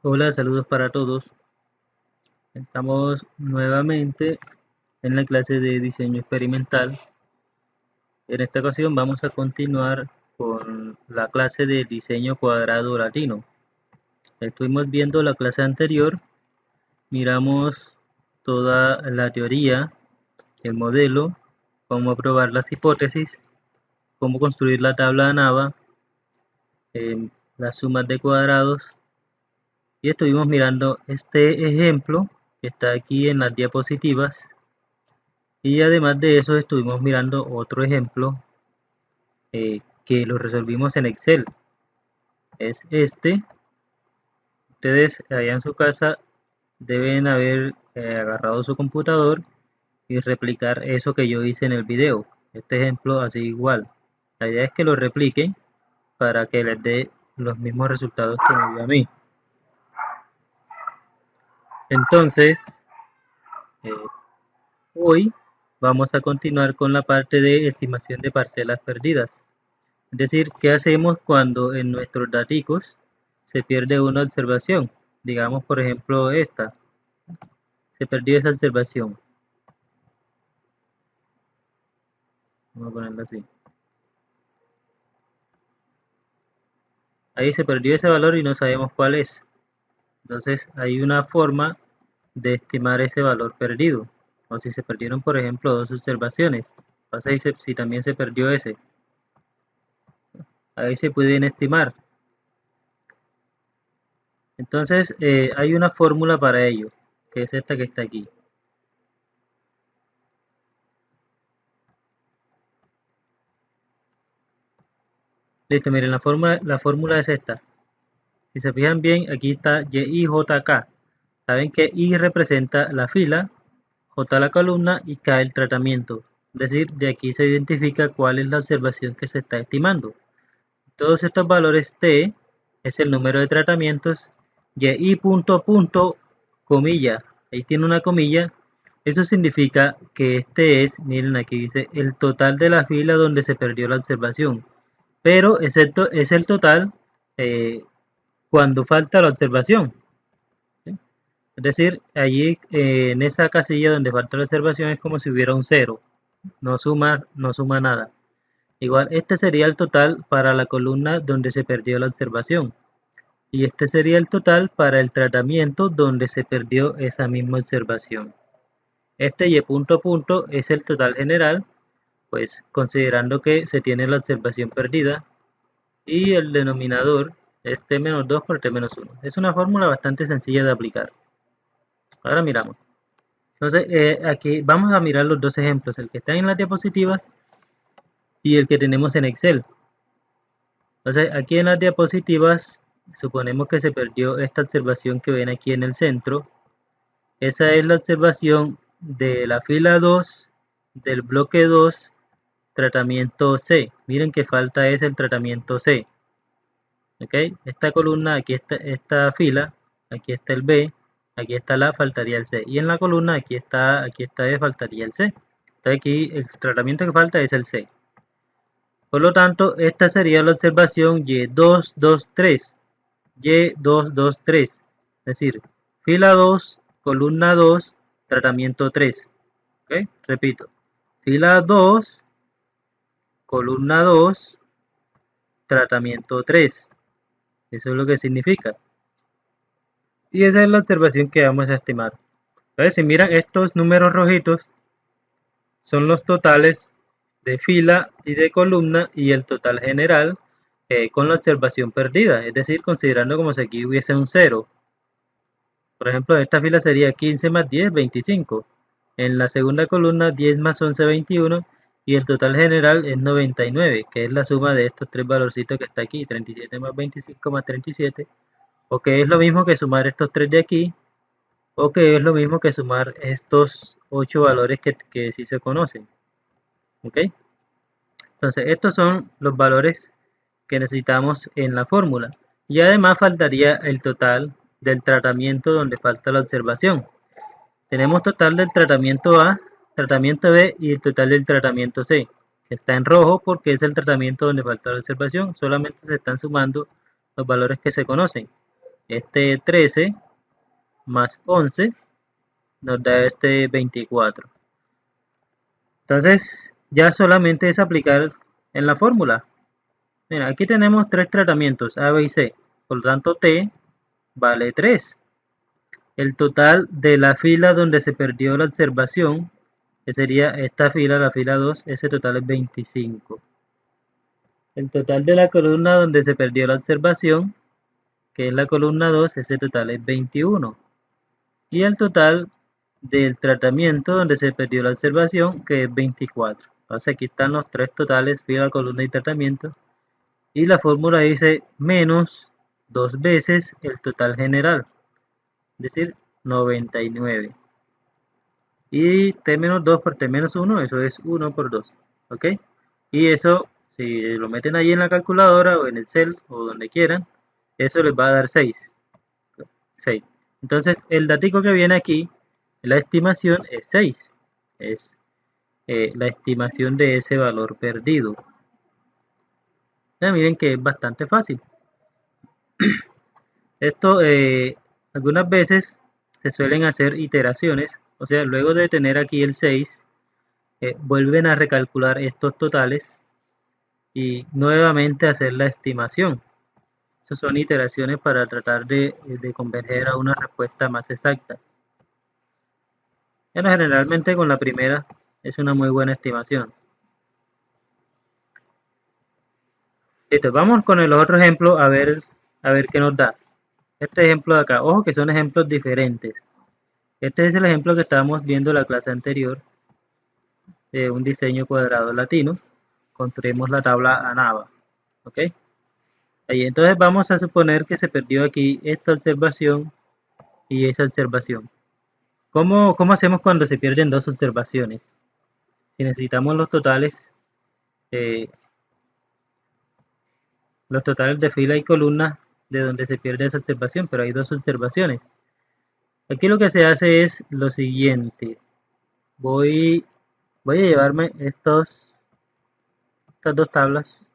Hola, saludos para todos. Estamos nuevamente en la clase de diseño experimental. En esta ocasión vamos a continuar con la clase de diseño cuadrado latino. Estuvimos viendo la clase anterior, miramos toda la teoría, el modelo, cómo probar las hipótesis, cómo construir la tabla de Nava, las sumas de cuadrados, y estuvimos mirando este ejemplo que está aquí en las diapositivas. Y además de eso estuvimos mirando otro ejemplo que lo resolvimos en Excel. Es este. Ustedes allá en su casa deben haber agarrado su computador y replicar eso que yo hice en el video. Este ejemplo así igual. La idea es que lo repliquen para que les dé los mismos resultados que me dio a mí. Entonces, eh, hoy vamos a continuar con la parte de estimación de parcelas perdidas. Es decir, ¿qué hacemos cuando en nuestros datos se pierde una observación? Digamos, por ejemplo, esta. Se perdió esa observación. Vamos a ponerla así. Ahí se perdió ese valor y no sabemos cuál es. Entonces, hay una forma de estimar ese valor perdido. O si se perdieron, por ejemplo, dos observaciones. Pasa si también se perdió ese. Ahí se pueden estimar. Entonces, hay una fórmula para ello, que es esta que está aquí. Listo, miren, la fórmula es esta. Si se fijan bien, aquí está YIJK. Saben que I representa la fila, J la columna y K el tratamiento. Es decir, de aquí se identifica cuál es la observación que se está estimando. Todos estos valores T es el número de tratamientos, YI punto punto, comilla, ahí tiene una comilla. Eso significa que este es, miren aquí dice, el total de la fila donde se perdió la observación. Pero es el total cuando falta la observación. ¿Sí? Es decir, allí en esa casilla donde falta la observación es como si hubiera un cero. No suma nada. Igual, este sería el total para la columna donde se perdió la observación. Y este sería el total para el tratamiento donde se perdió esa misma observación. Este y punto a punto es el total general, pues considerando que se tiene la observación perdida. Y el denominador es t menos 2 por t menos 1. Es una fórmula bastante sencilla de aplicar. Ahora miramos. Entonces, aquí vamos a mirar los dos ejemplos, el que está en las diapositivas y el que tenemos en Excel. Entonces, aquí en las diapositivas, suponemos que se perdió esta observación que ven aquí en el centro. Esa es la observación de la fila 2, del bloque 2, tratamiento C. Miren que falta es el tratamiento C. ¿Ok? Esta columna, aquí está esta fila, aquí está el B, aquí está la, faltaría el C. Y en la columna, aquí está E, faltaría el C. Entonces aquí el tratamiento que falta es el C. Por lo tanto, esta sería la observación Y223. Y223. Es decir, fila 2, columna 2, tratamiento 3. ¿Ok? Repito. Fila 2, columna 2, tratamiento 3. Eso es lo que significa. Y esa es la observación que vamos a estimar. Entonces, si miran estos números rojitos, son los totales de fila y de columna y el total general con la observación perdida, es decir, considerando como si aquí hubiese un 0. Por ejemplo, esta fila sería 15 más 10, 25. En la segunda columna 10 más 11, 21. Y el total general es 99, que es la suma de estos tres valorcitos que está aquí, 37 más 25 más 37. O que es lo mismo que sumar estos tres de aquí, o que es lo mismo que sumar estos 8 valores que sí se conocen. ¿Ok? Entonces, estos son los valores que necesitamos en la fórmula. Y además faltaría el total del tratamiento donde falta la observación. Tenemos total del tratamiento A, tratamiento B y el total del tratamiento C. Está en rojo porque es el tratamiento donde falta la observación. Solamente se están sumando los valores que se conocen. este 13 más 11 nos da este 24. Entonces ya solamente es aplicar en la fórmula. Mira, aquí tenemos tres tratamientos, A, B y C. Por lo tanto, T vale 3. El total de la fila donde se perdió la observación, que sería esta fila, la fila 2, ese total es 25. El total de la columna donde se perdió la observación, que es la columna 2, ese total es 21. Y el total del tratamiento donde se perdió la observación, que es 24. Entonces aquí están los tres totales, fila, columna y tratamiento. Y la fórmula dice menos 2 veces el total general, es decir, 99. Y t menos 2 por t menos 1, eso es 1 por 2. ¿Ok? Y eso, si lo meten ahí en la calculadora o en el Excel o donde quieran, eso les va a dar 6. 6. Entonces, el datico que viene aquí, la estimación es 6. Es la estimación de ese valor perdido. Ya miren que es bastante fácil. Esto algunas veces se suelen hacer iteraciones, o sea, luego de tener aquí el 6, vuelven a recalcular estos totales y nuevamente hacer la estimación. Esas son iteraciones para tratar de converger a una respuesta más exacta. Bueno, generalmente con la primera es una muy buena estimación. Listo, vamos con el otro ejemplo a ver qué nos da. Este ejemplo de acá, ojo que son ejemplos diferentes. Este es el ejemplo que estábamos viendo en la clase anterior de un diseño cuadrado latino. Construimos la tabla ANAVA. ¿Ok? Ahí, entonces vamos a suponer que se perdió aquí esta observación y esa observación. ¿Cómo hacemos cuando se pierden dos observaciones? Si necesitamos los totales de fila y columna de donde se pierde esa observación, pero hay dos observaciones. Aquí lo que se hace es lo siguiente. Voy a llevarme estas dos tablas.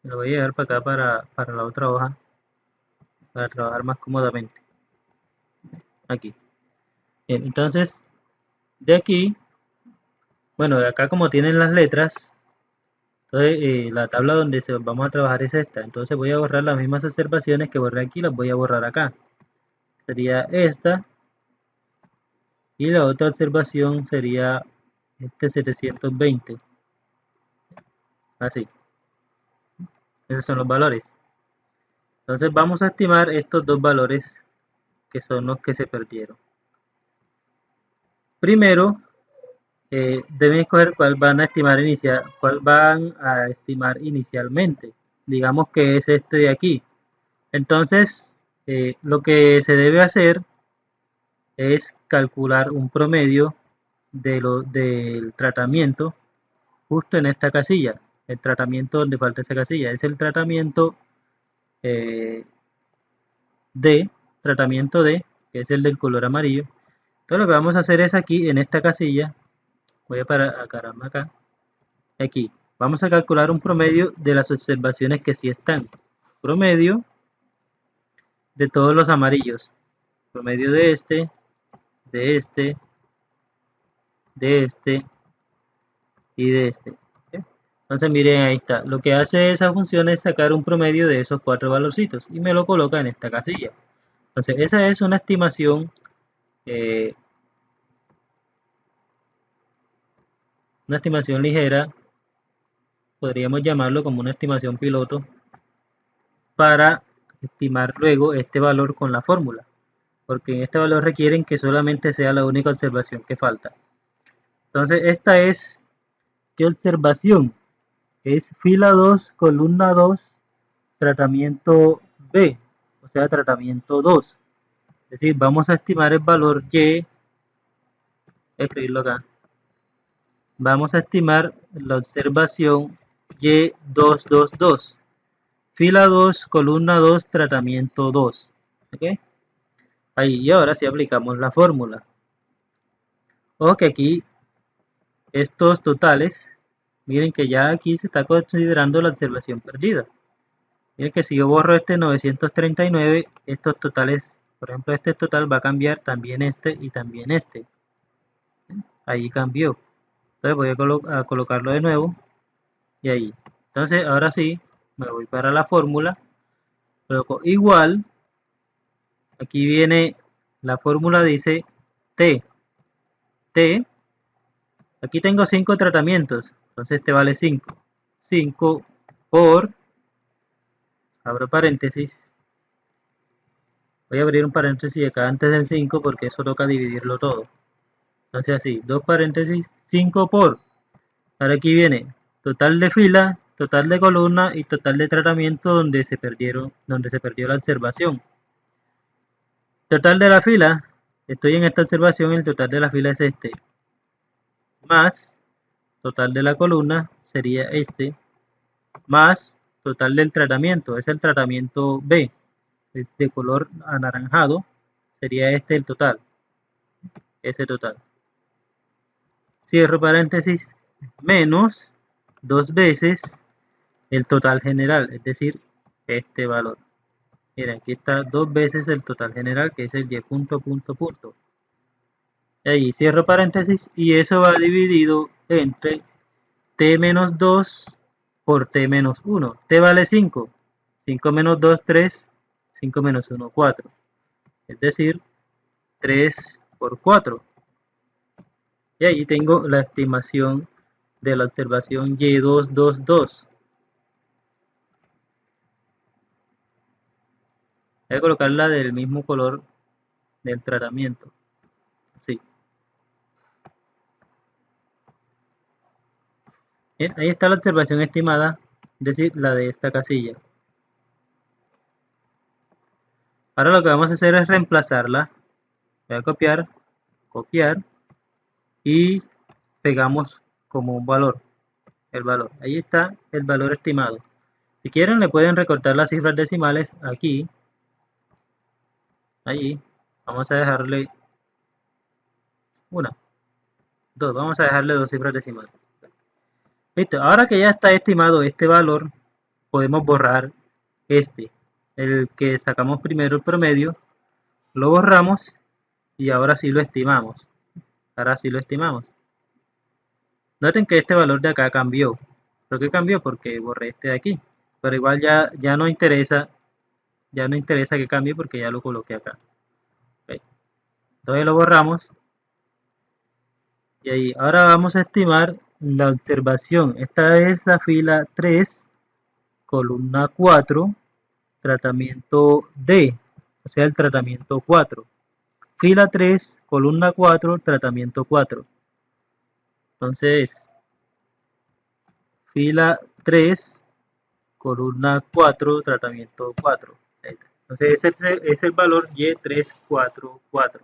Lo voy a llevar para acá, para la otra hoja, para trabajar más cómodamente. Aquí. Bien, entonces, de aquí, bueno, de acá como tienen las letras, entonces la tabla donde vamos a trabajar es esta. Entonces voy a borrar las mismas observaciones que borré aquí, las voy a borrar acá. Sería esta. Y la otra observación sería este 720. Así. Esos son los valores. Entonces vamos a estimar estos dos valores que son los que se perdieron. Primero, deben escoger cuál van a estimar inicialmente. Digamos que es este de aquí. Entonces, lo que se debe hacer es calcular un promedio del tratamiento justo en esta casilla. El tratamiento donde falta esa casilla es el tratamiento tratamiento D, que es el del color amarillo. Entonces lo que vamos a hacer es aquí en esta casilla, voy a pararme acá, aquí, vamos a calcular un promedio de las observaciones que sí están. Promedio de todos los amarillos. Promedio de este, de este, de este y de este. Entonces miren, ahí está. Lo que hace esa función es sacar un promedio de esos cuatro valorcitos y me lo coloca en esta casilla. Entonces esa es una estimación ligera, podríamos llamarlo como una estimación piloto, para estimar luego este valor con la fórmula, porque en este valor requieren que solamente sea la única observación que falta. Entonces esta es, ¿qué observación? Es fila 2, columna 2, tratamiento B, o sea, tratamiento 2. Es decir, vamos a estimar el valor Y, escribirlo acá. Vamos a estimar la observación Y222. Fila 2, columna 2, tratamiento 2. ¿Ok? Ahí, y ahora sí aplicamos la fórmula. Ojo que aquí estos totales miren que ya aquí se está considerando la observación perdida. Miren que si yo borro este 939, estos totales, por ejemplo este total va a cambiar también este y también este. Ahí cambió. Entonces voy a colocarlo de nuevo y ahí. Entonces ahora sí, me voy para la fórmula, coloco igual, aquí viene la fórmula, dice T, aquí tengo 5 tratamientos, entonces este vale 5, 5 por, abro paréntesis, voy a abrir un paréntesis acá antes del 5 porque eso toca dividirlo todo, entonces así, 2 paréntesis, 5 por, ahora aquí viene total de fila, total de columna y total de tratamiento donde se perdió la observación. Total de la fila, estoy en esta observación, el total de la fila es este, más total de la columna sería este, más total del tratamiento, es el tratamiento B, de color anaranjado, sería este el total, ese total. Cierro paréntesis, menos 2 veces el total general, es decir, este valor. Miren, aquí está 2 veces el total general, que es el y punto, punto, punto. Y ahí cierro paréntesis y eso va dividido entre t menos 2 por t menos 1. T vale 5. 5 menos 2, 3. 5 menos 1, 4. Es decir, 3 por 4. Y ahí tengo la estimación de la observación Y222. Voy a colocarla del mismo color del tratamiento. Así. Bien, ahí está la observación estimada, es decir, la de esta casilla. Ahora lo que vamos a hacer es reemplazarla. Voy a copiar, copiar y pegamos como un valor, el valor. Ahí está el valor estimado. Si quieren le pueden recortar las cifras decimales aquí. Allí. Vamos a dejarle una, dos. Vamos a dejarle 2 cifras decimales. Listo. Ahora que ya está estimado este valor, podemos borrar este, el que sacamos primero el promedio. Lo borramos y ahora sí lo estimamos. Ahora sí lo estimamos. Noten que este valor de acá cambió. ¿Por qué cambió? Porque borré este de aquí. Pero igual ya no interesa. Ya no interesa que cambie porque ya lo coloqué acá. Okay. Entonces lo borramos. Y ahí, ahora vamos a estimar la observación. Esta es la fila 3, columna 4, tratamiento D. O sea, el tratamiento 4. Fila 3, columna 4, tratamiento 4. Entonces, fila 3, columna 4, tratamiento 4. Entonces, ese es el valor Y344.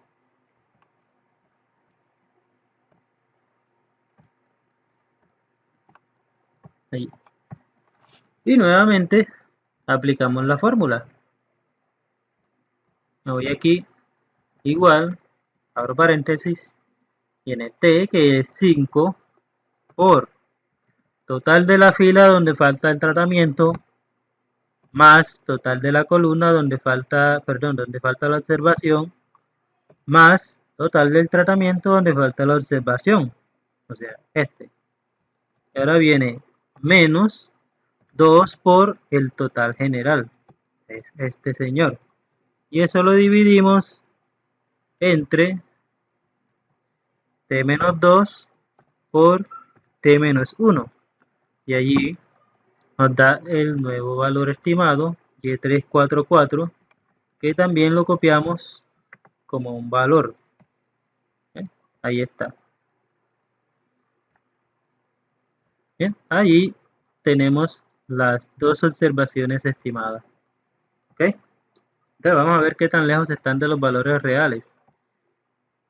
Ahí. Y nuevamente aplicamos la fórmula. Me voy aquí, igual, abro paréntesis, viene T, que es 5, por total de la fila donde falta el tratamiento, más total de la columna donde falta la observación, más total del tratamiento donde falta la observación, o sea, este. Y ahora viene menos 2 por el total general, es este señor. Y eso lo dividimos entre t menos 2 por t menos 1. Y allí nos da el nuevo valor estimado, Y344, que también lo copiamos como un valor. Ahí está. Bien, ahí tenemos las dos observaciones estimadas. ¿Ok? Entonces vamos a ver qué tan lejos están de los valores reales.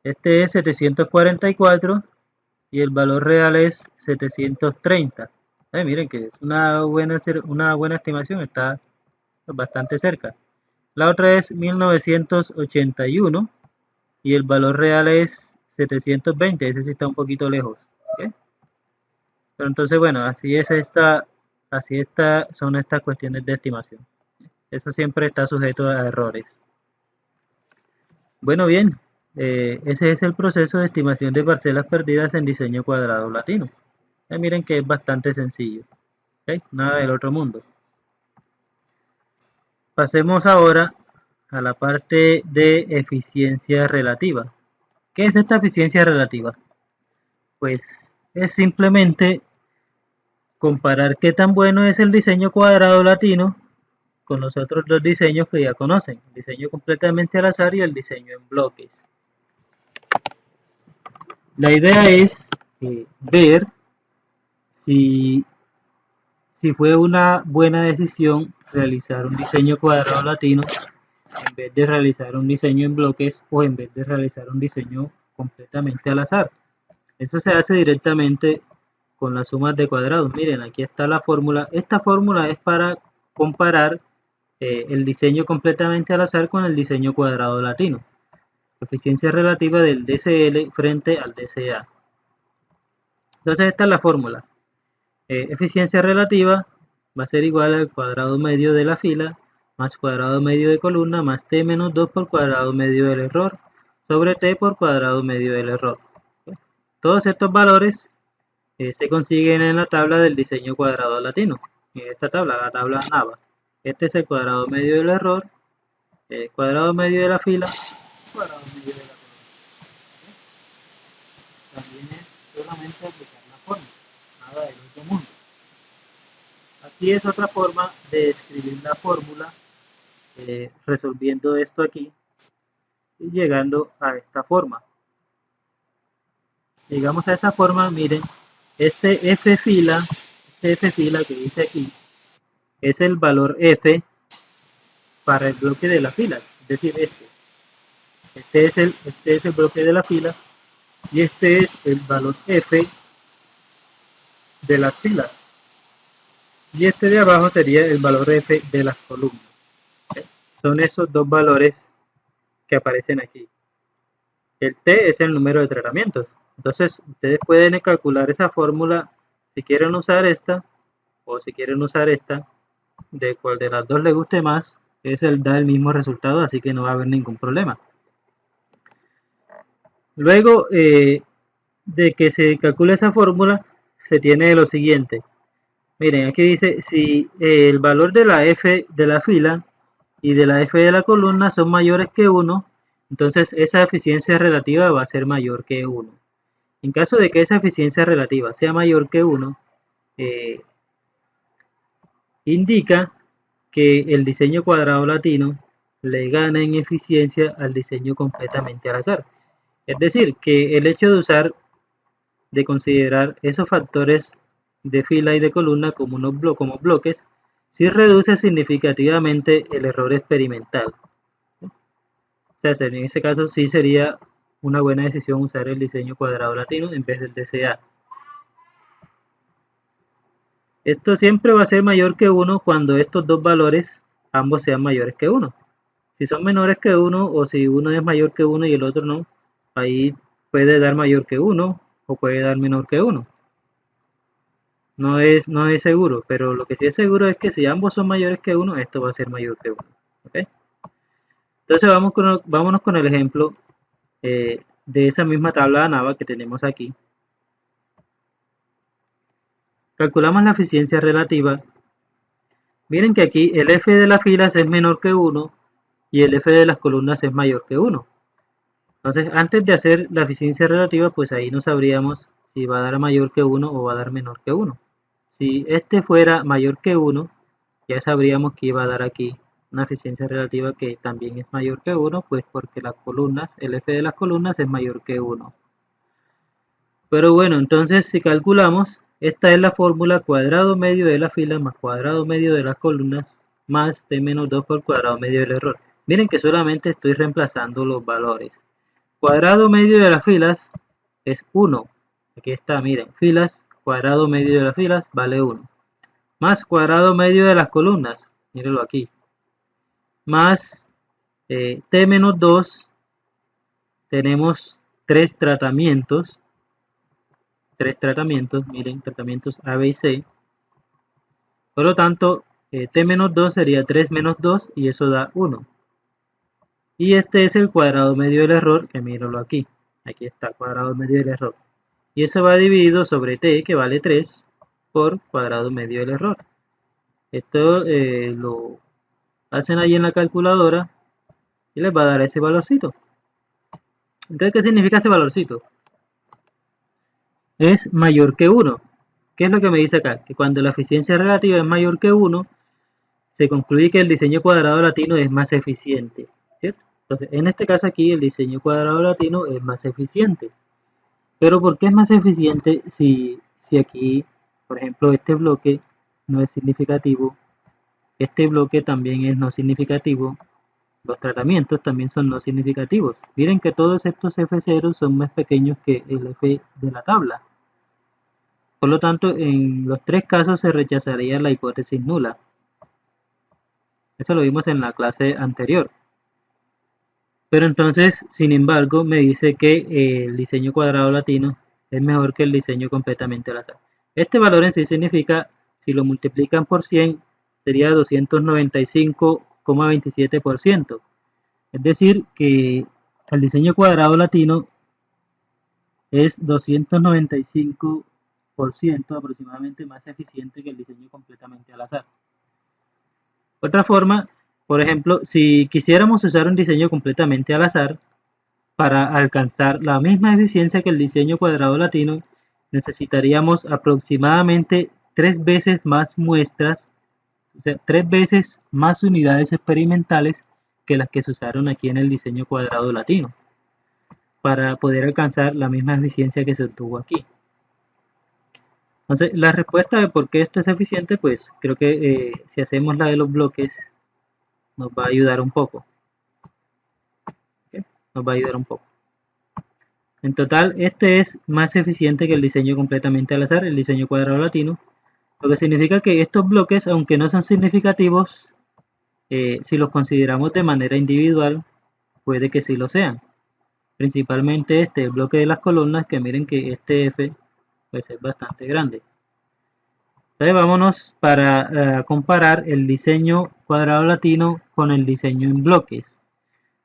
Este es 744 y el valor real es 730. Miren que es una buena estimación, está bastante cerca. La otra es 1981 y el valor real es 720, ese sí está un poquito lejos. ¿Okay? Pero entonces, bueno, son estas cuestiones de estimación. Eso siempre está sujeto a errores. Bueno, bien, ese es el proceso de estimación de parcelas perdidas en diseño cuadrado latino. Miren que es bastante sencillo, ¿ok? Nada del otro mundo. Pasemos ahora a la parte de eficiencia relativa. ¿Qué es esta eficiencia relativa? Pues es simplemente comparar qué tan bueno es el diseño cuadrado latino con los otros dos diseños que ya conocen, el diseño completamente al azar y el diseño en bloques. La idea es ver si fue una buena decisión realizar un diseño cuadrado latino en vez de realizar un diseño en bloques o en vez de realizar un diseño completamente al azar. Eso se hace directamente con las sumas de cuadrados. Miren, aquí está la fórmula. Esta fórmula es para comparar el diseño completamente al azar con el diseño cuadrado latino. Eficiencia relativa del DCL frente al DCA. Entonces esta es la fórmula. Eficiencia relativa va a ser igual al cuadrado medio de la fila más cuadrado medio de columna más t menos 2 por cuadrado medio del error sobre t por cuadrado medio del error. Todos estos valores se consiguen en la tabla del diseño cuadrado latino. En esta tabla, la tabla NAVA. Este es el cuadrado medio del error, cuadrado medio de la fila, cuadrado medio de la columna. También es solamente aplicar la fórmula, nada del otro mundo. Aquí es otra forma de escribir la fórmula, resolviendo esto aquí y llegando a esta forma. Llegamos a esta forma, miren, este F fila que dice aquí, es el valor F para el bloque de la fila, es decir, este es el bloque de la fila y este es el valor F de las filas y este de abajo sería el valor F de las columnas. ¿Okay? Son esos dos valores que aparecen aquí. El T es el número de tratamientos. Entonces ustedes pueden calcular esa fórmula si quieren usar esta o si quieren usar esta, de cual de las dos les guste más, da el mismo resultado, así que no va a haber ningún problema. Luego de que se calcule esa fórmula, se tiene lo siguiente. Miren, aquí dice si el valor de la F de la fila y de la F de la columna son mayores que 1, entonces esa eficiencia relativa va a ser mayor que 1. En caso de que esa eficiencia relativa sea mayor que 1, indica que el diseño cuadrado latino le gana en eficiencia al diseño completamente al azar. Es decir, que el hecho de considerar esos factores de fila y de columna como bloques, sí reduce significativamente el error experimental. O sea, en ese caso sí sería una buena decisión usar el diseño cuadrado latino en vez del DCA. Esto siempre va a ser mayor que 1 cuando estos dos valores ambos sean mayores que 1. Si son menores que 1 o si uno es mayor que 1 y el otro no, ahí puede dar mayor que 1 o puede dar menor que 1. No es seguro, pero lo que sí es seguro es que si ambos son mayores que 1, esto va a ser mayor que 1. ¿Okay? Entonces vámonos con el ejemplo de esa misma tabla de NAVA que tenemos aquí. Calculamos la eficiencia relativa. Miren que aquí el F de las filas es menor que 1 y el F de las columnas es mayor que 1. Entonces, antes de hacer la eficiencia relativa, pues ahí no sabríamos si va a dar mayor que 1 o va a dar menor que 1. Si este fuera mayor que 1, ya sabríamos que iba a dar aquí una eficiencia relativa que también es mayor que 1, pues porque las columnas, el F de las columnas es mayor que 1. Pero bueno, entonces si calculamos, esta es la fórmula cuadrado medio de la fila más cuadrado medio de las columnas más t menos 2 por cuadrado medio del error. Miren que solamente estoy reemplazando los valores. Cuadrado medio de las filas es 1. Aquí está, miren, filas, cuadrado medio de las filas vale 1. Más cuadrado medio de las columnas, mírenlo aquí. Más t menos 2, tenemos 3 tratamientos. tres tratamientos, miren, tratamientos A, B y C. Por lo tanto, T menos 2 sería 3 menos 2 y eso da 1. Y este es el cuadrado medio del error, que míralo aquí. Aquí está, cuadrado medio del error. Y eso va dividido sobre T, que vale 3, por cuadrado medio del error. Esto lo hacen ahí en la calculadora y les va a dar ese valorcito. Entonces, ¿qué significa ese valorcito? Es mayor que 1. ¿Qué es lo que me dice acá? Que cuando la eficiencia relativa es mayor que 1, se concluye que el diseño cuadrado latino es más eficiente, ¿cierto? Entonces, en este caso aquí, el diseño cuadrado latino es más eficiente. Pero ¿por qué es más eficiente si aquí, por ejemplo, este bloque no es significativo? Este bloque también es no significativo. Los tratamientos también son no significativos. Miren que todos estos F0 son más pequeños que el F de la tabla. Por lo tanto, en los tres casos se rechazaría la hipótesis nula. Eso lo vimos en la clase anterior. Pero entonces, sin embargo, me dice que el diseño cuadrado latino es mejor que el diseño completamente al azar. Este valor en sí significa, si lo multiplican por 100, sería 295,27%. Es decir, que el diseño cuadrado latino es 295% aproximadamente más eficiente que el diseño completamente al azar. Otra forma, por ejemplo, si quisiéramos usar un diseño completamente al azar para alcanzar la misma eficiencia que el diseño cuadrado latino, necesitaríamos aproximadamente 3 veces más muestras, o sea, 3 veces más unidades experimentales que las que se usaron aquí en el diseño cuadrado latino, para poder alcanzar la misma eficiencia que se obtuvo aquí. Entonces, la respuesta de por qué esto es eficiente, pues creo que si hacemos la de los bloques, nos va a ayudar un poco. ¿Okay? Nos va a ayudar un poco. En total, este es más eficiente que el diseño completamente al azar, el diseño cuadrado latino, lo que significa que estos bloques, aunque no son significativos, si los consideramos de manera individual, puede que sí lo sean. Principalmente este bloque de las columnas, que miren que este F pues es bastante grande. Entonces vámonos para comparar el diseño cuadrado latino con el diseño en bloques.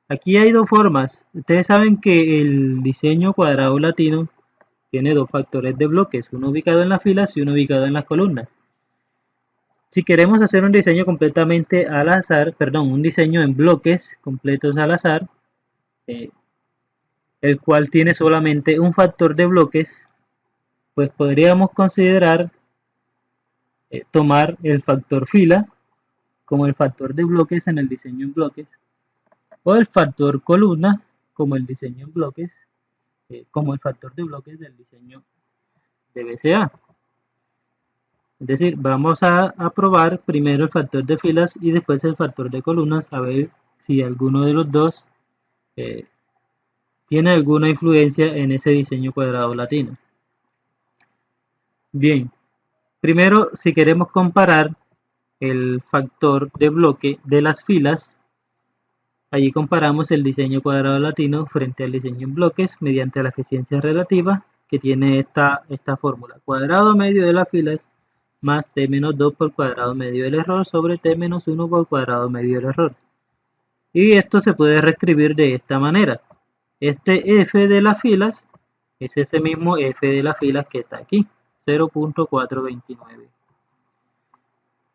Aquí hay dos formas. Ustedes saben que el diseño cuadrado latino tiene dos factores de bloques, uno ubicado en las filas y uno ubicado en las columnas. Si queremos hacer un diseño completamente al azar, perdón, un diseño en bloques completos al azar, el cual tiene solamente un factor de bloques, pues podríamos considerar tomar el factor fila como el factor de bloques en el diseño en bloques, o el factor columna como el diseño en bloques, como el factor de bloques del diseño de BCA. Es decir, vamos a probar primero el factor de filas y después el factor de columnas, a ver si alguno de los dos tiene alguna influencia en ese diseño cuadrado latino. Bien, primero, si queremos comparar el factor de bloque de las filas, allí comparamos el diseño cuadrado latino frente al diseño en bloques mediante la eficiencia relativa que tiene esta fórmula. Cuadrado medio de las filas más t menos 2 por cuadrado medio del error sobre t menos 1 por cuadrado medio del error. Y esto se puede reescribir de esta manera. Este f de las filas es ese mismo f de las filas que está aquí, 0.429.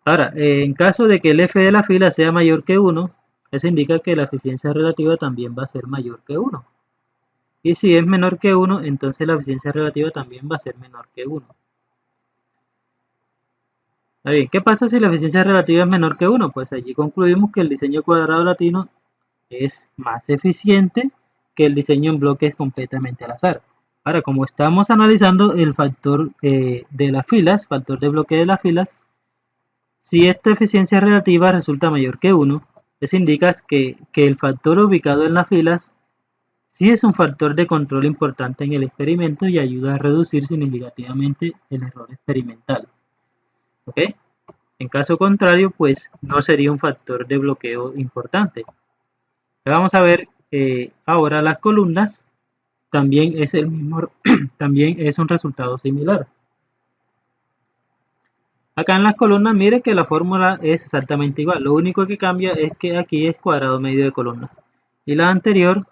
Ahora, en caso de que el f de la fila sea mayor que 1, eso indica que la eficiencia relativa también va a ser mayor que 1. Y si es menor que 1, entonces la eficiencia relativa también va a ser menor que 1. Bien, ¿qué pasa si la eficiencia relativa es menor que 1? Pues allí concluimos que el diseño cuadrado latino es más eficiente que el diseño en bloques completamente al azar. Ahora, como estamos analizando el factor de las filas, factor de bloque de las filas, si esta eficiencia relativa resulta mayor que 1, eso indica que el factor ubicado en las filas sí es un factor de control importante en el experimento y ayuda a reducir significativamente el error experimental. ¿Ok? En caso contrario, pues no sería un factor de bloqueo importante. Vamos a ver ahora las columnas. también es el mismo, también es un resultado similar. Acá en las columnas, mire que la fórmula es exactamente igual. Lo único que cambia es que aquí es cuadrado medio de columnas. Y la anterior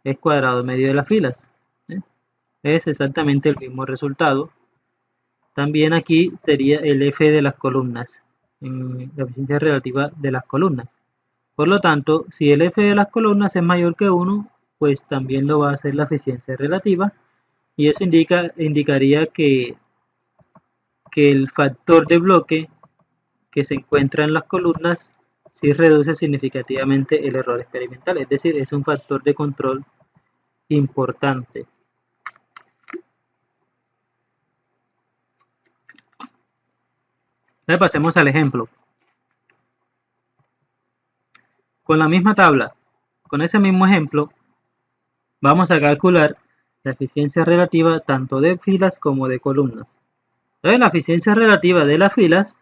es cuadrado medio de las filas. Es exactamente el mismo resultado. También aquí sería el F de las columnas, en la eficiencia relativa de las columnas. Por lo tanto, si el F de las columnas es mayor que 1, pues también lo va a hacer la eficiencia relativa. Y eso indicaría que el factor de bloque que se encuentra en las columnas sí reduce significativamente el error experimental, es decir, es un factor de control importante. Ahora pasemos al ejemplo. Con la misma tabla, con ese mismo ejemplo, vamos a calcular la eficiencia relativa tanto de filas como de columnas. Entonces, la eficiencia relativa de las filas,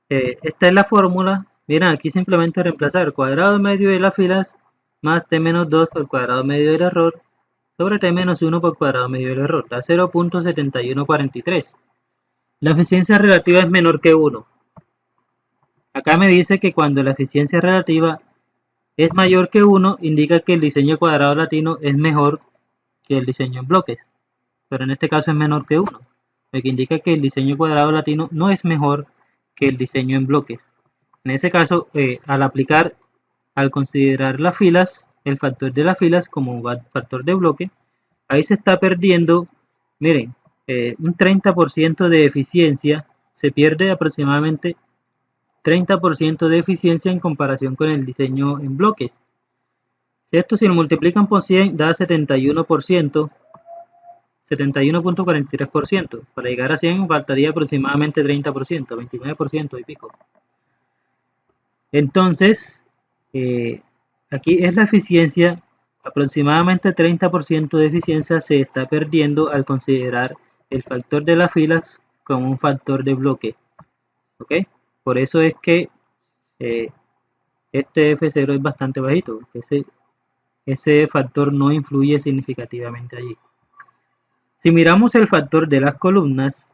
esta es la fórmula. Miren, aquí simplemente reemplazar el cuadrado medio de las filas más t menos 2 por el cuadrado medio del error sobre t menos 1 por el cuadrado medio del error, da 0.7143. La eficiencia relativa es menor que 1. Acá me dice que cuando la eficiencia relativa es mayor que 1, indica que el diseño cuadrado latino es mejor que el diseño en bloques. Pero en este caso es menor que 1, lo que indica que el diseño cuadrado latino no es mejor que el diseño en bloques. En ese caso, al considerar las filas, el factor de las filas como un factor de bloque, ahí se está perdiendo, miren, un 30% de eficiencia, se pierde aproximadamente 30% de eficiencia en comparación con el diseño en bloques. ¿Cierto? Si lo multiplican por 100 da 71%, 71.43%. Para llegar a 100 faltaría aproximadamente 30%, 29% y pico. Entonces, aquí es la eficiencia, aproximadamente 30% de eficiencia se está perdiendo al considerar el factor de las filas como un factor de bloque. ¿Ok? Por eso es que este F0 es bastante bajito. Ese factor no influye significativamente allí. Si miramos el factor de las columnas,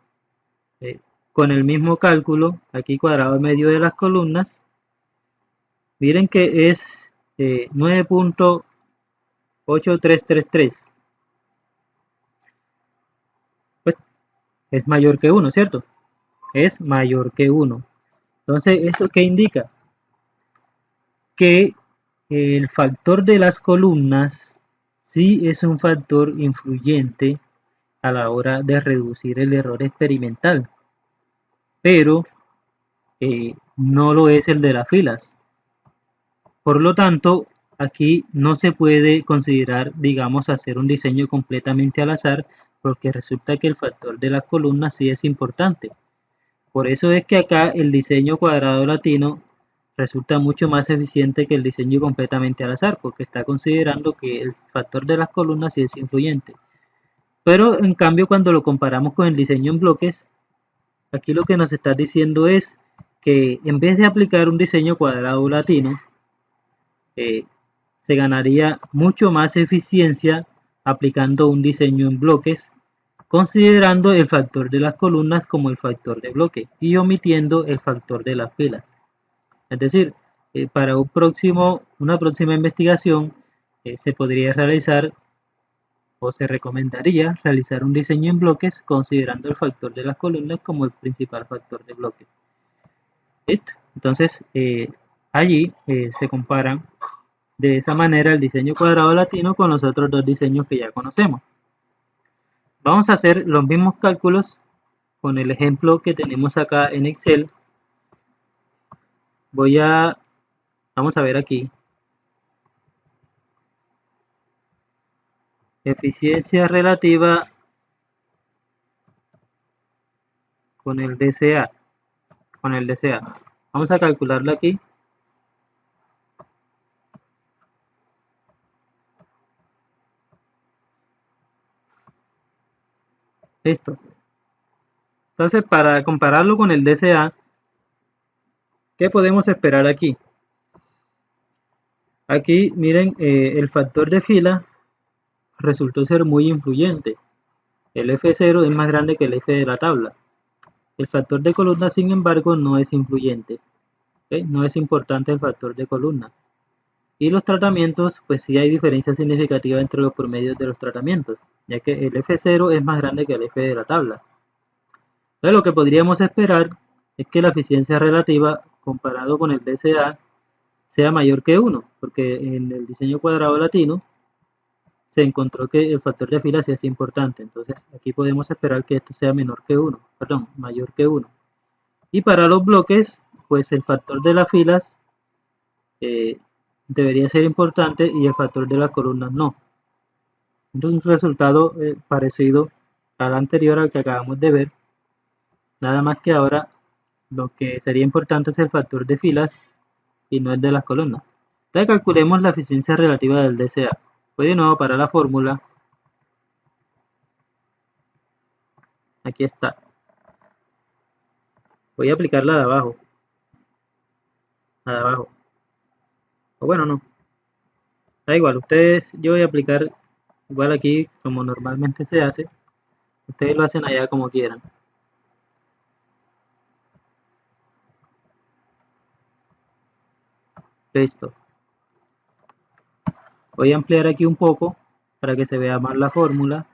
con el mismo cálculo, aquí cuadrado medio de las columnas, miren que es 9.8333. Pues es mayor que 1, ¿cierto? Es mayor que 1. Entonces, ¿eso qué indica? Que el factor de las columnas sí es un factor influyente a la hora de reducir el error experimental, pero no lo es el de las filas. Por lo tanto, aquí no se puede considerar, digamos, hacer un diseño completamente al azar, porque resulta que el factor de las columnas sí es importante. Por eso es que acá el diseño cuadrado latino resulta mucho más eficiente que el diseño completamente al azar, porque está considerando que el factor de las columnas sí es influyente. Pero en cambio, cuando lo comparamos con el diseño en bloques, aquí lo que nos está diciendo es que en vez de aplicar un diseño cuadrado latino, se ganaría mucho más eficiencia aplicando un diseño en bloques, considerando el factor de las columnas como el factor de bloque y omitiendo el factor de las filas. Es decir, para una próxima investigación se podría realizar o se recomendaría realizar un diseño en bloques considerando el factor de las columnas como el principal factor de bloque. ¿Listo? Entonces, allí se comparan de esa manera el diseño cuadrado latino con los otros dos diseños que ya conocemos. Vamos a hacer los mismos cálculos con el ejemplo que tenemos acá en Excel. Vamos a ver aquí. Eficiencia relativa con el DCA. Vamos a calcularlo aquí. Listo. Entonces, para compararlo con el DCA, ¿qué podemos esperar aquí? Aquí, miren, el factor de fila resultó ser muy influyente. El F0 es más grande que el F de la tabla. El factor de columna, sin embargo, no es influyente. ¿Okay? No es importante el factor de columna. Y los tratamientos, pues sí hay diferencia significativa entre los promedios de los tratamientos, ya que el F0 es más grande que el F de la tabla. Entonces, lo que podríamos esperar es que la eficiencia relativa comparado con el DCA sea mayor que 1, porque en el diseño cuadrado latino se encontró que el factor de fila sí es importante. Entonces, aquí podemos esperar que esto sea mayor que 1. Y para los bloques, pues el factor de las filas debería ser importante y el factor de las columnas no. Entonces, un resultado parecido al anterior, al que acabamos de ver, nada más que ahora lo que sería importante es el factor de filas y no el de las columnas. Entonces, calculemos la eficiencia relativa del DCA. Pues de nuevo, para la fórmula, aquí está. Voy a aplicar la de abajo. La de abajo. O bueno, no. Da igual, yo voy a aplicar igual aquí como normalmente se hace. Ustedes lo hacen allá como quieran. Listo. Voy a ampliar aquí un poco para que se vea más la fórmula.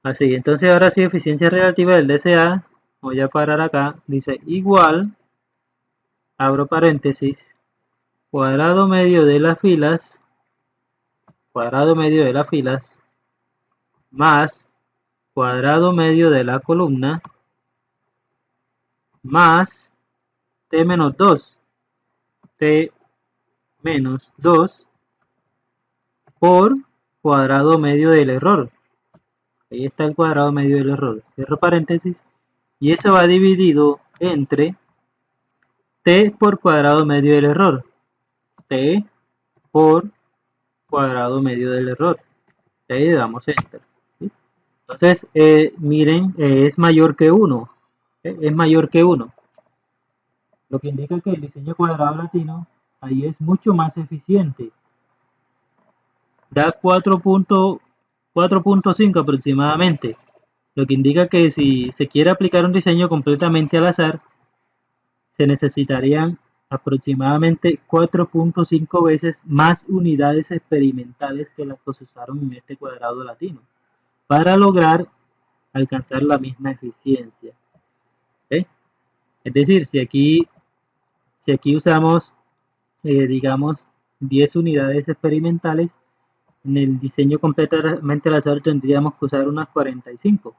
Así, entonces ahora sí, eficiencia relativa del DCA. Voy a parar acá. Dice igual, abro paréntesis, cuadrado medio de las filas, más cuadrado medio de la columna, más t menos 2, t menos 2 por cuadrado medio del error. Ahí está el cuadrado medio del error. Cierro paréntesis. Y eso va dividido entre t por cuadrado medio del error. T por cuadrado medio del error. Ahí le damos enter. ¿Sí? Entonces, miren, es mayor que 1. Es mayor que 1. Lo que indica que el diseño cuadrado latino ahí es mucho más eficiente. Da 4.5 aproximadamente. Lo que indica que si se quiere aplicar un diseño completamente al azar, se necesitarían aproximadamente 4.5 veces más unidades experimentales que las que se usaron en este cuadrado latino para lograr alcanzar la misma eficiencia. ¿Okay? Es decir, si aquí usamos, digamos, 10 unidades experimentales, en el diseño completamente al azar tendríamos que usar unas 45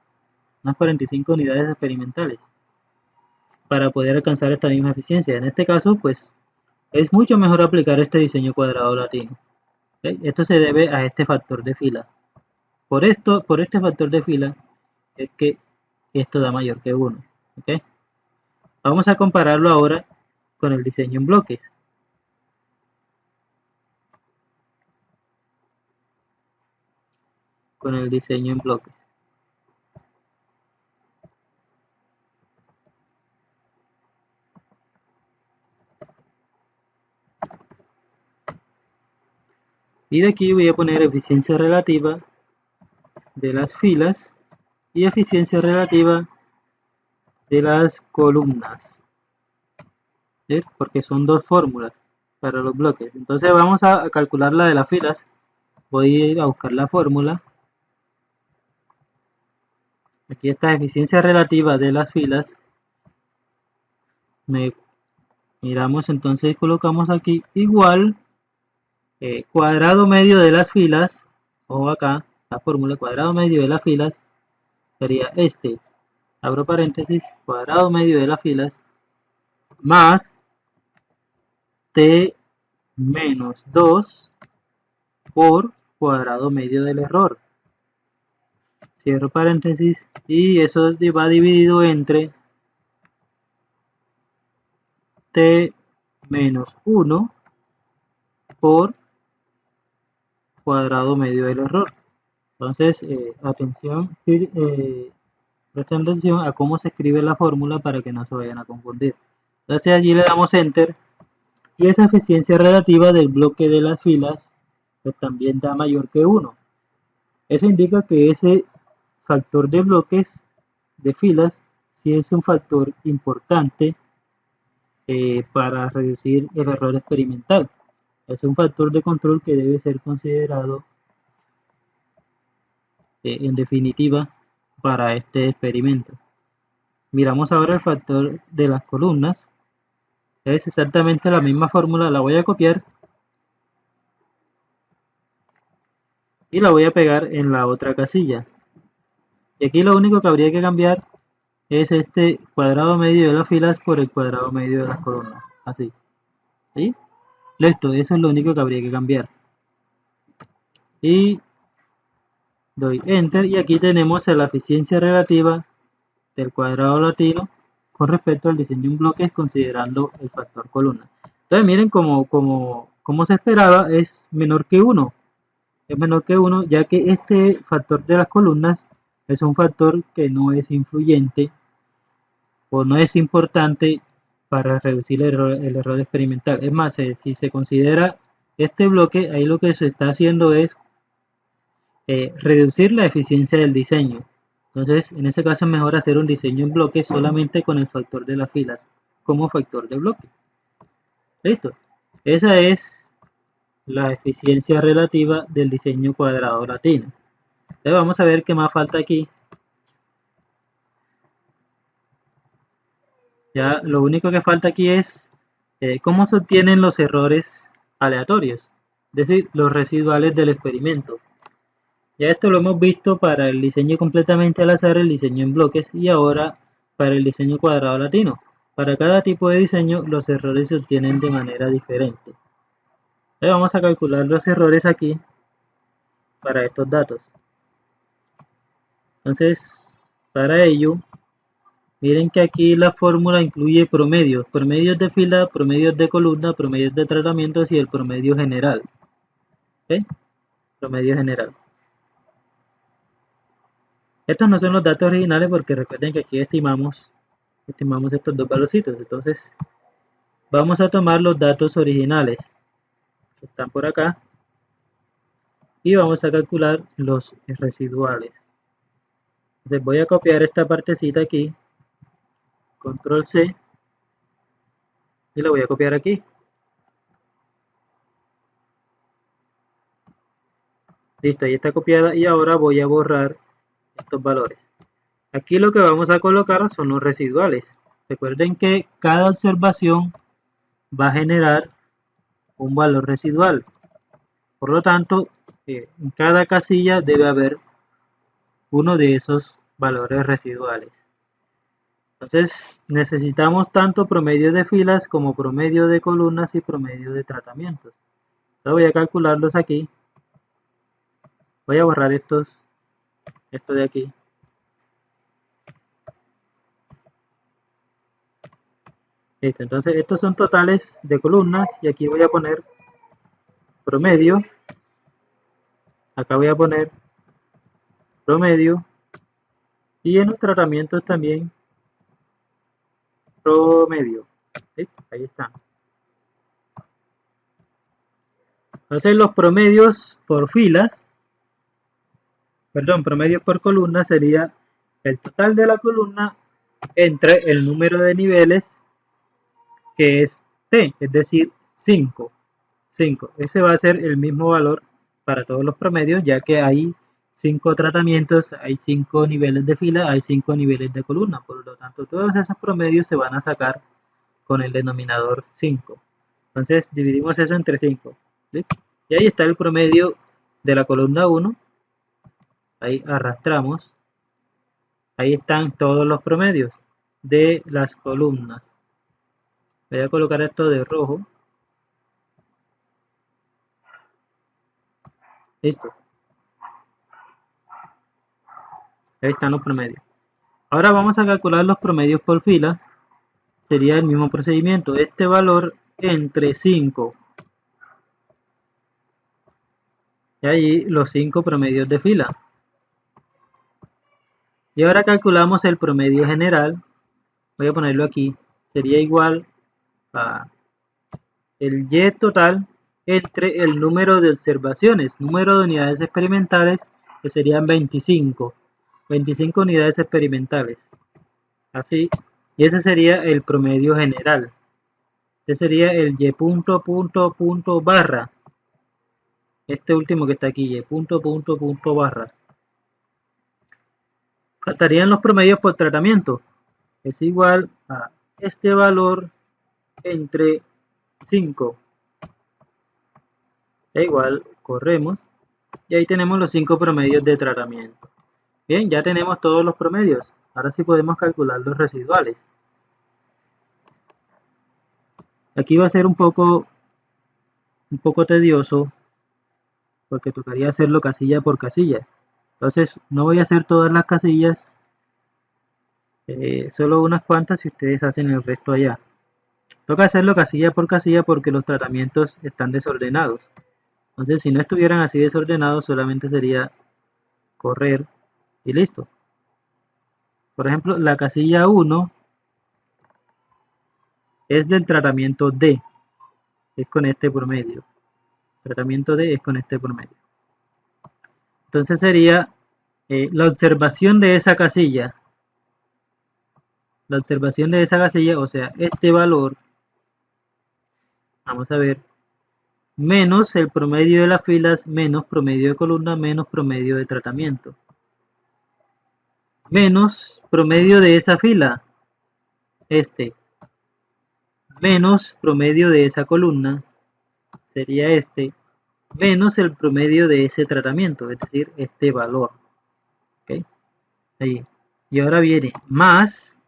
unidades experimentales para poder alcanzar esta misma eficiencia. En este caso, pues, es mucho mejor aplicar este diseño cuadrado latino. ¿Okay? Esto se debe a este factor de fila. Por este factor de fila, es que esto da mayor que 1. ¿Okay? Vamos a compararlo ahora con el diseño en bloques. Y de aquí voy a poner eficiencia relativa de las filas y eficiencia relativa de las columnas. ¿Sí? Porque son dos fórmulas para los bloques. Entonces vamos a calcular la de las filas. Voy a ir a buscar la fórmula. Aquí está eficiencia relativa de las filas. Miramos entonces y colocamos aquí igual cuadrado medio de las filas, o acá la fórmula cuadrado medio de las filas sería este, abro paréntesis, cuadrado medio de las filas más t menos 2 por cuadrado medio del error, cierro paréntesis, y eso va dividido entre t menos 1 por cuadrado medio del error. Entonces, atención, presten atención a cómo se escribe la fórmula para que no se vayan a confundir. Entonces allí le damos enter y esa eficiencia relativa del bloque de las filas pues también da mayor que 1. Eso indica que ese factor de bloques de filas sí es un factor importante para reducir el error experimental. Es un factor de control que debe ser considerado en definitiva para este experimento. Miramos ahora el factor de las columnas. Es exactamente la misma fórmula, la voy a copiar y la voy a pegar en la otra casilla. Y aquí lo único que habría que cambiar es este cuadrado medio de las filas por el cuadrado medio de las columnas. Así. ¿Sí? Listo, eso es lo único que habría que cambiar. Y doy Enter y aquí tenemos la eficiencia relativa del cuadrado latino con respecto al diseño en bloques considerando el factor columna. Entonces miren como se esperaba es menor que 1. Es menor que 1 ya que este factor de las columnas es un factor que no es influyente o no es importante para reducir el error experimental. Es más, si se considera este bloque, ahí lo que se está haciendo es reducir la eficiencia del diseño. Entonces, en ese caso es mejor hacer un diseño en bloque solamente con el factor de las filas como factor de bloque. Listo. Esa es la eficiencia relativa del diseño cuadrado latino. Entonces vamos a ver qué más falta aquí. Ya lo único que falta aquí es cómo se obtienen los errores aleatorios, es decir, los residuales del experimento. Ya esto lo hemos visto para el diseño completamente al azar, el diseño en bloques y ahora para el diseño cuadrado latino. Para cada tipo de diseño los errores se obtienen de manera diferente. Entonces vamos a calcular los errores aquí para estos datos. Entonces, para ello, miren que aquí la fórmula incluye promedios de fila, promedios de columna, promedios de tratamientos y el promedio general. ¿Okay? Promedio general. Estos no son los datos originales porque recuerden que aquí estimamos estos dos valorcitos. Entonces, vamos a tomar los datos originales que están por acá y vamos a calcular los residuales. Entonces voy a copiar esta partecita aquí, control C, y la voy a copiar aquí. Listo, ahí está copiada y ahora voy a borrar estos valores. Aquí lo que vamos a colocar son los residuales. Recuerden que cada observación va a generar un valor residual. Por lo tanto, en cada casilla debe haber uno de esos valores residuales. Entonces necesitamos tanto promedio de filas como promedio de columnas y promedio de tratamientos. Entonces voy a calcularlos aquí. Voy a borrar esto de aquí. Listo, entonces estos son totales de columnas y aquí voy a poner promedio. Acá voy a poner promedio y en los tratamientos también promedio. ¿Sí? Ahí están. Entonces los promedios por filas, promedios por columna sería el total de la columna entre el número de niveles que es T, es decir 5. Ese va a ser el mismo valor para todos los promedios, ya que hay 5 tratamientos, hay 5 niveles de fila, hay 5 niveles de columna. Por lo tanto, todos esos promedios se van a sacar con el denominador 5. Entonces, dividimos eso entre 5. ¿Sí? Y ahí está el promedio de la columna 1. Ahí arrastramos. Ahí están todos los promedios de las columnas. Voy a colocar esto de rojo. Listo. Ahí están los promedios. Ahora vamos a calcular los promedios por fila. Sería el mismo procedimiento. Este valor entre 5. Y allí los 5 promedios de fila. Y ahora calculamos el promedio general. Voy a ponerlo aquí. Sería igual a el Y total entre el número de observaciones, número de unidades experimentales, que serían 25 unidades experimentales. Así, y ese sería el promedio general. Este sería el y punto barra. Este último que está aquí, y punto barra. Faltarían los promedios por tratamiento. Es igual a este valor entre 5. Da igual, corremos. Y ahí tenemos los 5 promedios de tratamiento. Bien, ya tenemos todos los promedios. Ahora sí podemos calcular los residuales. Aquí va a ser un poco tedioso, porque tocaría hacerlo casilla por casilla. Entonces no voy a hacer todas las casillas, solo unas cuantas y ustedes hacen el resto allá. Toca hacerlo casilla por casilla porque los tratamientos están desordenados. Entonces si no estuvieran así desordenados, solamente sería correr y listo. Por ejemplo, la casilla 1 es del tratamiento D, es con este promedio. Tratamiento D es con este promedio. Entonces sería la observación de esa casilla. La observación de esa casilla, o sea, este valor, vamos a ver, menos el promedio de las filas, menos promedio de columna, menos promedio de tratamiento. Menos promedio de esa fila, este. Menos promedio de esa columna, sería este. Menos el promedio de ese tratamiento, es decir, este valor. ¿Okay? Ahí. Y ahora viene más,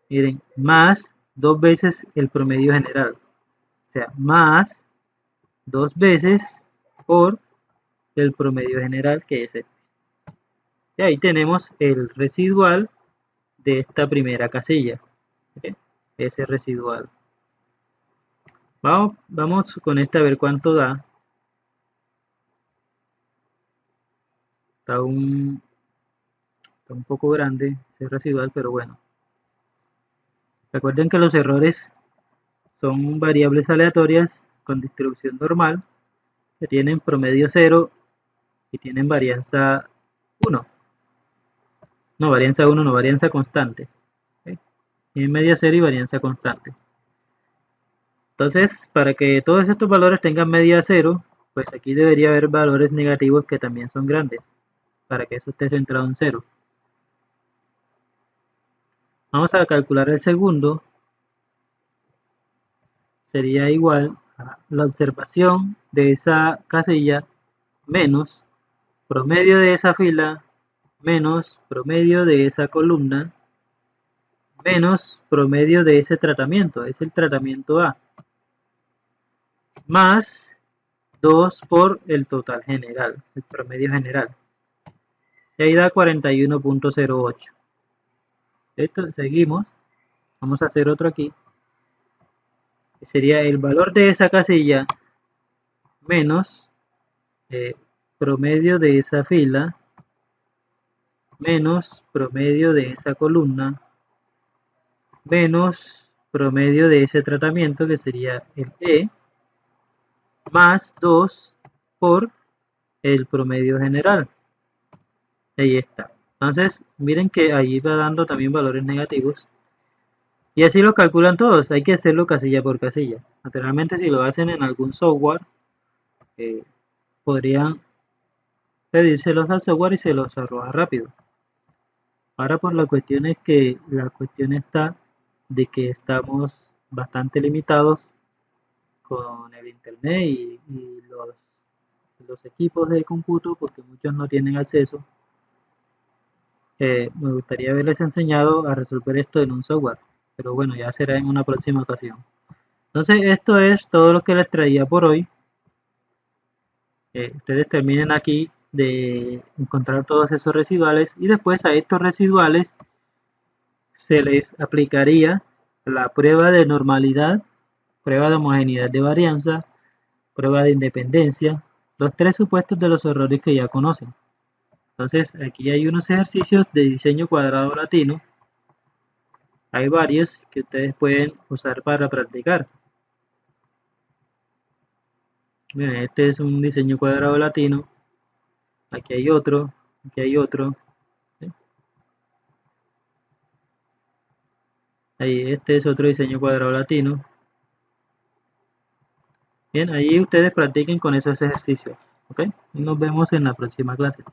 miren, más 2 veces el promedio general. O sea, más 2 veces por el promedio general, que es este. Y ahí tenemos el residual de esta primera casilla. ¿Okay? Ese residual. Vamos con este a ver cuánto da. Está un poco grande ese residual, pero bueno. Recuerden que los errores son variables aleatorias con distribución normal que tienen promedio 0 y tienen varianza 1. No, varianza 1, no, varianza constante. ¿Okay? Tienen media 0 y varianza constante. Entonces, para que todos estos valores tengan media 0, pues aquí debería haber valores negativos que también son grandes, para que eso esté centrado en 0. Vamos a calcular el segundo. Sería igual a la observación de esa casilla menos promedio de esa fila menos promedio de esa columna menos promedio de ese tratamiento, es el tratamiento A, más 2 por el total general, el promedio general. Y ahí da 41.08. Esto, seguimos, vamos a hacer otro aquí. Sería el valor de esa casilla menos promedio de esa fila menos promedio de esa columna menos promedio de ese tratamiento, que sería el E, más 2 por el promedio general. Ahí está. Entonces, miren que ahí va dando también valores negativos. Y así lo calculan todos. Hay que hacerlo casilla por casilla. Naturalmente, si lo hacen en algún software, podrían pedírselos al software y se los arroja rápido. Ahora, por la cuestión es que la cuestión está de que estamos bastante limitados con el internet y los equipos de cómputo, porque muchos no tienen acceso. Me gustaría haberles enseñado a resolver esto en un software, pero bueno, ya será en una próxima ocasión. Entonces esto es todo lo que les traía por hoy. Ustedes terminen aquí de encontrar todos esos residuales y después a estos residuales se les aplicaría la prueba de normalidad, prueba de homogeneidad de varianza, prueba de independencia, los 3 supuestos de los errores que ya conocen. Entonces aquí hay unos ejercicios de diseño cuadrado latino. Hay varios que ustedes pueden usar para practicar. Miren, este es un diseño cuadrado latino. Aquí hay otro. Aquí hay otro. ¿Sí? Ahí, este es otro diseño cuadrado latino. Bien, ahí ustedes practiquen con esos ejercicios. ¿Ok? Y nos vemos en la próxima clase.